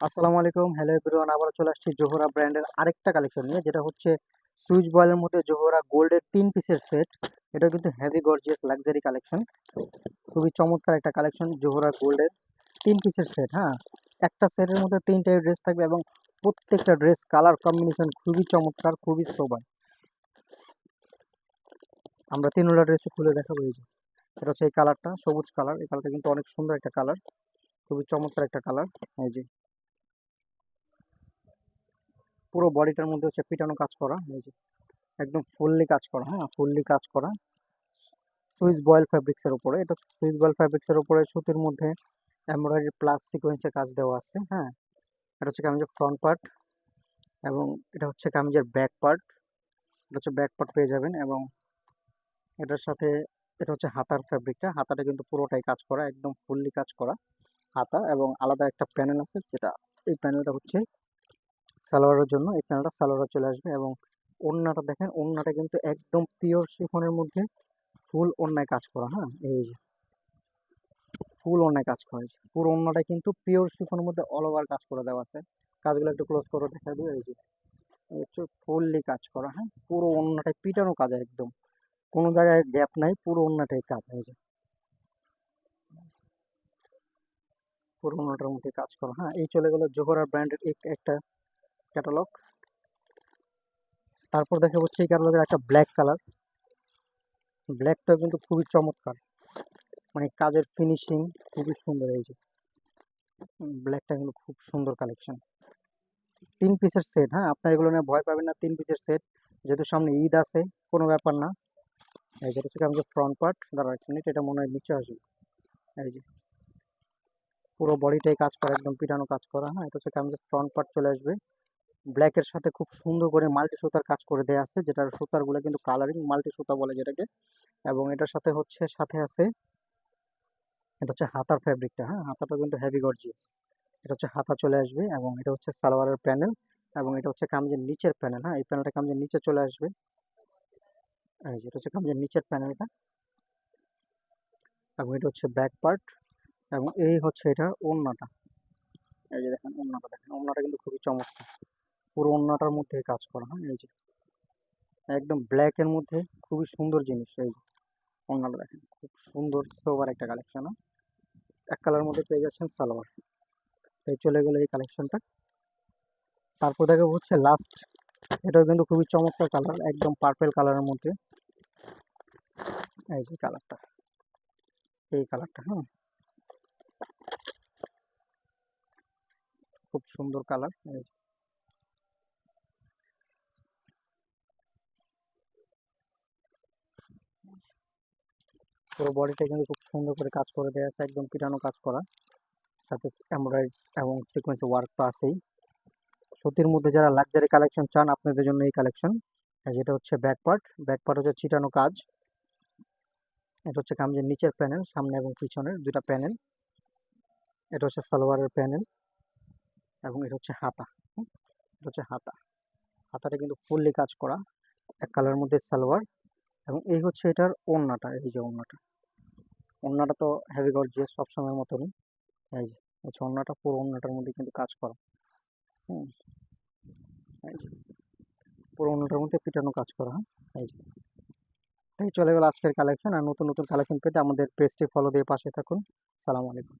আসসালামু আলাইকুম, hello everyone. আবার চলে আসছি জোহরা ব্র্যান্ডের আরেকটা কালেকশন নিয়ে, যেটা হচ্ছে সুইচ বয়েলের মধ্যে জোহরা গোল্ডের 3 পিসের সেট। এটা কিন্তু হেভি গর্জিয়াস লাক্সারি কালেকশন, খুবই চমৎকার একটা কালেকশন। জোহরা গোল্ডের 3 পিসের সেট। হ্যাঁ, একটা সেটের মধ্যে 3টাই ড্রেস থাকবে এবং প্রত্যেকটা ড্রেস কালার কম্বিনেশন খুবই চমৎকার, খুবই সোবার। আমরা তিনটা ড্রেসে খুলে দেখাবো। এই যে এটা হচ্ছে এই কালারটা, সবুজ কালার। এই কালারটা কিন্তু অনেক সুন্দর একটা কালার, খুবই চমৎকার একটা কালার। এই যে পুরো বডিটার মধ্যে হচ্ছে পিটানো কাজ করা। এই যে একদম ফুললি কাজ করা। হ্যাঁ, ফুললি কাজ করা সুইস বয়েল ফ্যাব্রিক্স এর উপরে। এটা সুইস বয়েল ফ্যাব্রিক্স এর উপরে সুতির মধ্যে এমব্রয়ডারি প্লাস সিকোয়েন্সের কাজ দেওয়া আছে। হ্যাঁ, এটা হচ্ছে কামিজের ফ্রন্ট পার্ট এবং এটা হচ্ছে কামিজের ব্যাক পার্ট। এটা হচ্ছে ব্যাক পার্ট পেয়ে যাবেন এবং এটার সাথে এটা হচ্ছে হাতার ফ্যাব্রিকটা। হাতাটা কিন্তু পুরোটাই কাজ করা, একদম ফুললি কাজ করা হাতা। এবং আলাদা একটা প্যানেল আছে, যেটা এই প্যানেলটা হচ্ছে সালোয়ারের জন্য। এই প্যানেলটা সালোয়ারে চলে আসবে এবং ওড়নাটা দেখেন, ওড়নাটা কিন্তু একদম পিওর শিফনের মধ্যে ফুল ওড়নায় কাজ করা। হ্যাঁ, এই যে ফুল ওড়নায় কাজ করা হয়েছে। পুরো ওড়নাটা কিন্তু পিওর শিফনের মধ্যে অল ওভার কাজ করে দেওয়া আছে। কাজগুলো একটু ক্লোজ করে দেখা দিই। এই যে হচ্ছে ফুললি কাজ করা। হ্যাঁ, পুরো ওড়নাটায় পিটানো কাজ একদম, কোনো জায়গায় গ্যাপ নাই, পুরো ওড়নাটাই কাজ। এই যে পুরো ওড়নাটার মধ্যে কাজ করা। হ্যাঁ, এই চলে গেল জোহরা ব্র্যান্ডের একটা ক্যাটালগ। তারপর দেখা হচ্ছে এই ক্যাটালগের একটা ব্ল্যাক কালার। ব্ল্যাকটাও কিন্তু খুবই চমৎকার, মানে কাজের ফিনিশিং খুবই সুন্দর। এই যে ব্ল্যাকটা কিন্তু খুব সুন্দর কালেকশন। 3 পিসের সেট। হ্যাঁ, আপনার এগুলো নিয়ে ভয় পাবেন না, 3 পিসের সেট। যেহেতু সামনে ঈদ আছে, কোনো ব্যাপার না। এই যেটা হচ্ছে আমাদের ফ্রন্ট পার্ট। দাঁড়া এক মিনিট, এটা মনে হয় নিচে আসবে। এই যে পুরো বডিটাই কাজ করা, একদম পিটানো কাজ করা। হ্যাঁ, এটা হচ্ছে আমাদের ফ্রন্ট পার্ট চলে আসবে। ব্ল্যাকের সাথে খুব সুন্দর করে মাল্টি সুতার কাজ করে দেওয়া আছে, যেটার সুতারগুলো কিন্তু কালারিং মাল্টি সুতা বলে যেটাকে। এবং এটার সাথে হচ্ছে সাথে আছে এটা হচ্ছে হাতার ফ্যাব্রিকটা। হ্যাঁ, হাতাটা কিন্তু হেভি গর্জিয়াস। এটা হচ্ছে হাতা চলে আসবে এবং এটা হচ্ছে সালোয়ারের প্যানেল এবং এটা হচ্ছে কামিজের নিচের প্যানেল। হ্যাঁ, এই প্যানেলটা কামিজের নিচে চলে আসবে। এই যে এটা হচ্ছে কামিজের নিচের প্যানেলটা এবং এটা হচ্ছে ব্যাক পার্ট এবং এই হচ্ছে এটার ওড়নাটা। এই যে দেখেন ওড়নাটা, দেখেন ওড়নাটা কিন্তু খুবই চমৎকার, পুরো ওড়নাটার মধ্যে কাজ করা। হ্যাঁ, এই যে একদম ব্ল্যাক এর মধ্যে খুবই সুন্দর জিনিস। এই যে ওড়নাটা দেখেন, খুব সুন্দর সোবার একটা কালেকশন। এক কালার মধ্যে পেয়ে যাচ্ছেন সালোয়ার। এই চলে গেল এই কালেকশনটা। তারপর দেখা হচ্ছে লাস্ট, এটাও কিন্তু খুবই চমৎকার কালার, একদম পার্পেল কালারের মধ্যে। এই যে কালারটা, এই কালারটা। হ্যাঁ, খুব সুন্দর কালার। এই যে পুরো বডিটা কিন্তু খুব সুন্দর করে কাজ করে দেওয়া আছে, একদম পিটানো কাজ করা, সাথে এমব্রয়ডারি এবং সিকোয়েন্স ওয়ার্ক তো আছেই। সুতির মধ্যে যারা লাক্সারি কালেকশন চান, আপনাদের জন্য এই কালেকশন। যেটা হচ্ছে ব্যাক পার্ট। ব্যাক পার্ট হচ্ছে ছিটানো কাজ। এটা হচ্ছে কামিজের নিচের প্যানেল, সামনে এবং পিছনের দুটা প্যানেল। এটা হচ্ছে সালোয়ারের প্যানেল এবং এটা হচ্ছে হাতা। হুম, এটা হচ্ছে হাতা। হাতাটা কিন্তু ফুললি কাজ করা, এক কালারের মধ্যে সালোয়ার। এবং এই হচ্ছে এটার ওড়নাটা। এই যে ওড়নাটা, ওড়নাটা তো হেভি গর্জিয়াস সবসময়ের মতনই। এই যে হচ্ছে ওড়নাটা, পুরো ওড়নাটার মধ্যে কিন্তু কাজ করা। হুম, এই যে পুরো ওড়নাটার মধ্যে পিটানো কাজ করা। হ্যাঁ, এই যে এই চলে গেল আজকের কালেকশন। আর নতুন নতুন কালেকশন পেতে আমাদের পেজটি ফলো দিয়ে পাশে থাকুন। সালাম আলাইকুম।